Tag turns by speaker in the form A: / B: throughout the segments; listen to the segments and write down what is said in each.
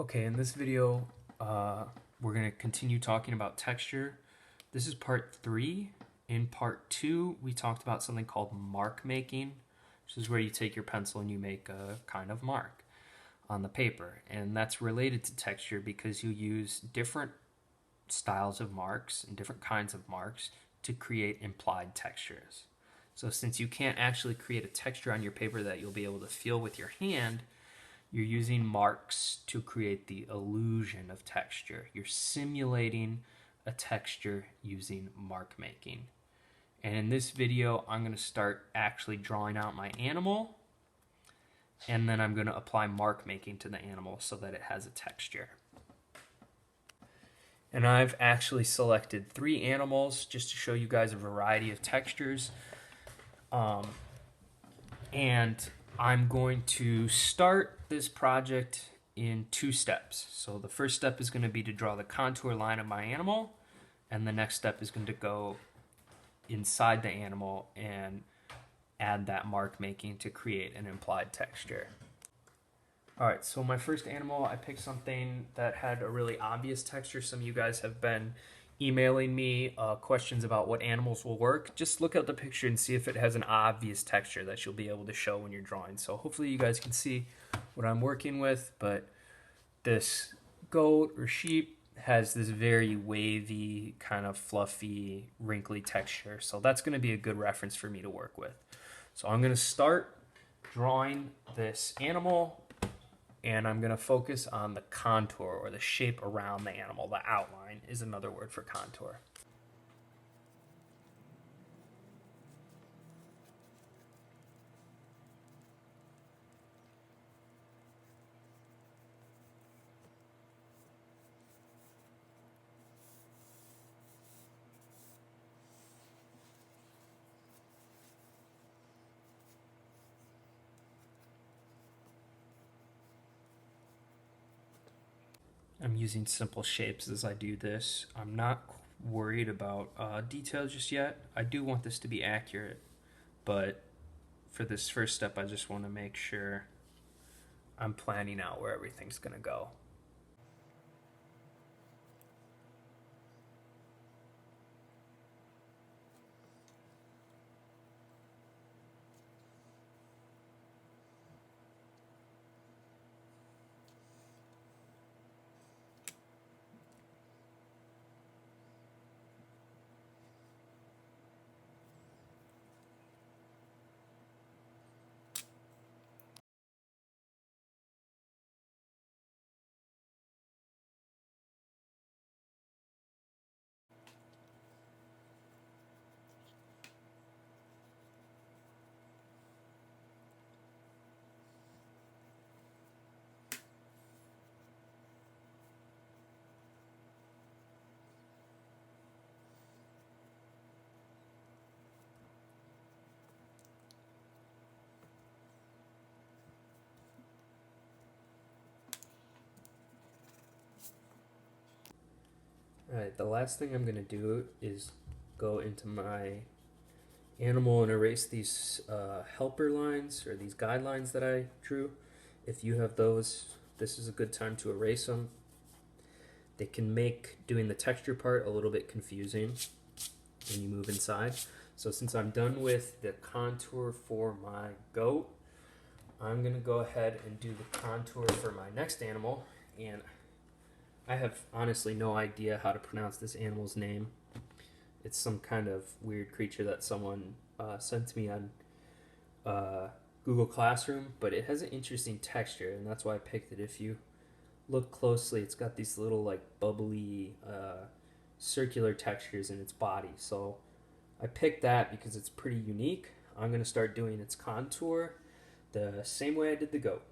A: Okay, in this video, we're going to continue talking about texture. This is part 3. In part 2, we talked about something called mark making, which is where you take your pencil and you make a kind of mark on the paper. And that's related to texture because you use different styles of marks and different kinds of marks to create implied textures. So since you can't actually create a texture on your paper that you'll be able to feel with your hand, you're using marks to create the illusion of texture. You're simulating a texture using mark making. And in this video, I'm going to start actually drawing out my animal, and then I'm going to apply mark making to the animal so that it has a texture. And I've actually selected 3 animals just to show you guys a variety of textures. And I'm going to start this project in 2 steps. So the first step is going to be to draw the contour line of my animal, and the next step is going to go inside the animal and add that mark making to create an implied texture. Alright, so my first animal, I picked something that had a really obvious texture. Some of you guys have been emailing me questions about what animals will work. Just look at the picture and see if it has an obvious texture that you'll be able to show when you're drawing. So hopefully you guys can see what I'm working with, but this goat or sheep has this very wavy, kind of fluffy, wrinkly texture. So that's going to be a good reference for me to work with. So I'm going to start drawing this animal, and I'm going to focus on the contour or the shape around the animal. The outline is another word for contour. I'm using simple shapes as I do this. I'm not worried about detail just yet. I do want this to be accurate, but for this first step, I just want to make sure I'm planning out where everything's going to go. Alright, the last thing I'm going to do is go into my animal and erase these helper lines or these guidelines that I drew. If you have those, this is a good time to erase them. They can make doing the texture part a little bit confusing when you move inside. So since I'm done with the contour for my goat, I'm going to go ahead and do the contour for my next animal. And I have honestly no idea how to pronounce this animal's name. It's some kind of weird creature that someone sent to me on Google Classroom, but it has an interesting texture, and that's why I picked it. If you look closely, it's got these little like bubbly circular textures in its body. So I picked that because it's pretty unique. I'm going to start doing its contour the same way I did the goat.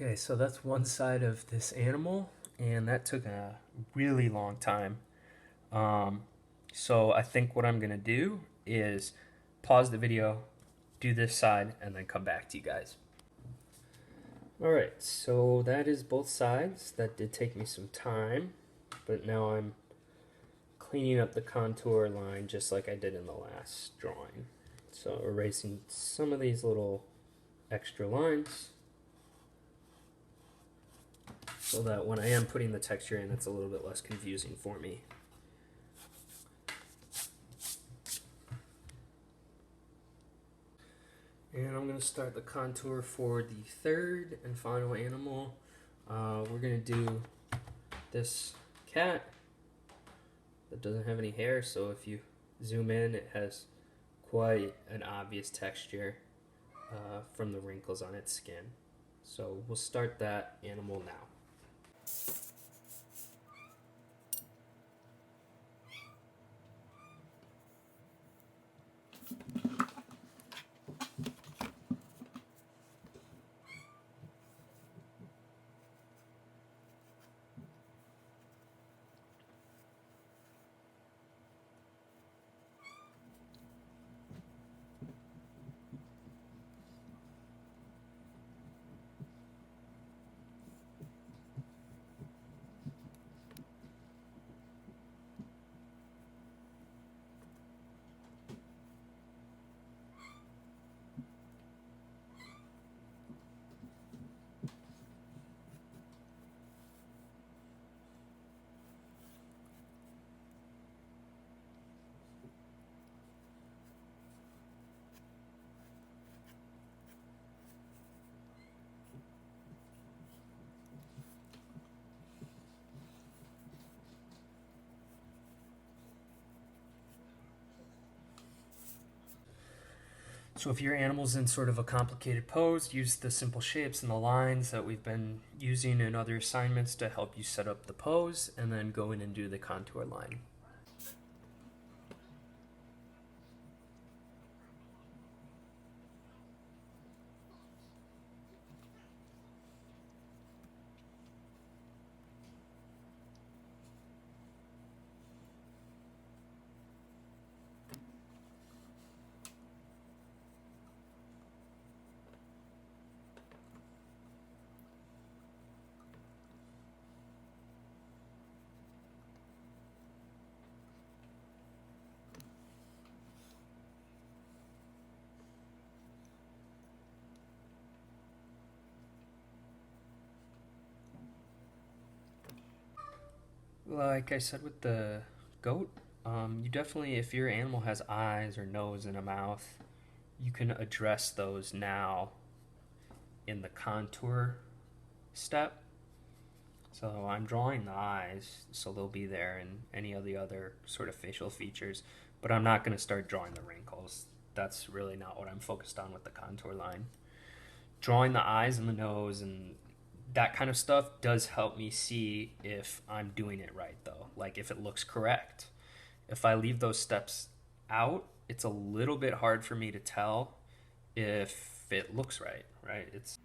A: Okay, so that's one side of this animal, and that took a really long time. Um, so I think what I'm gonna do is pause the video, do this side, and then come back to you guys. All right, so that is both sides. That did take me some time, but now I'm cleaning up the contour line just like I did in the last drawing. So erasing some of these little extra lines so that when I am putting the texture in, it's a little bit less confusing for me. And I'm going to start the contour for the third and final animal. We're going to do this cat that doesn't have any hair, so if you zoom in, it has quite an obvious texture from the wrinkles on its skin. So we'll start that animal now. So if your animal's in sort of a complicated pose, use the simple shapes and the lines that we've been using in other assignments to help you set up the pose, and then go in and do the contour line. Like I said with the goat, you definitely, if your animal has eyes or nose and a mouth, you can address those now in the contour step. So I'm drawing the eyes, so they'll be there, and any of the other sort of facial features, but I'm not going to start drawing the wrinkles. That's really not what I'm focused on with the contour line. Drawing the eyes and the nose and that kind of stuff does help me see if I'm doing it right, though, like if it looks correct. If I leave those steps out, it's a little bit hard for me to tell if it looks right, right? It's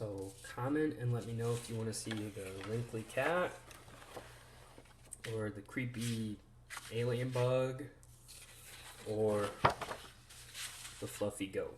A: So comment and let me know if you want to see the wrinkly cat or the creepy alien bug or the fluffy goat.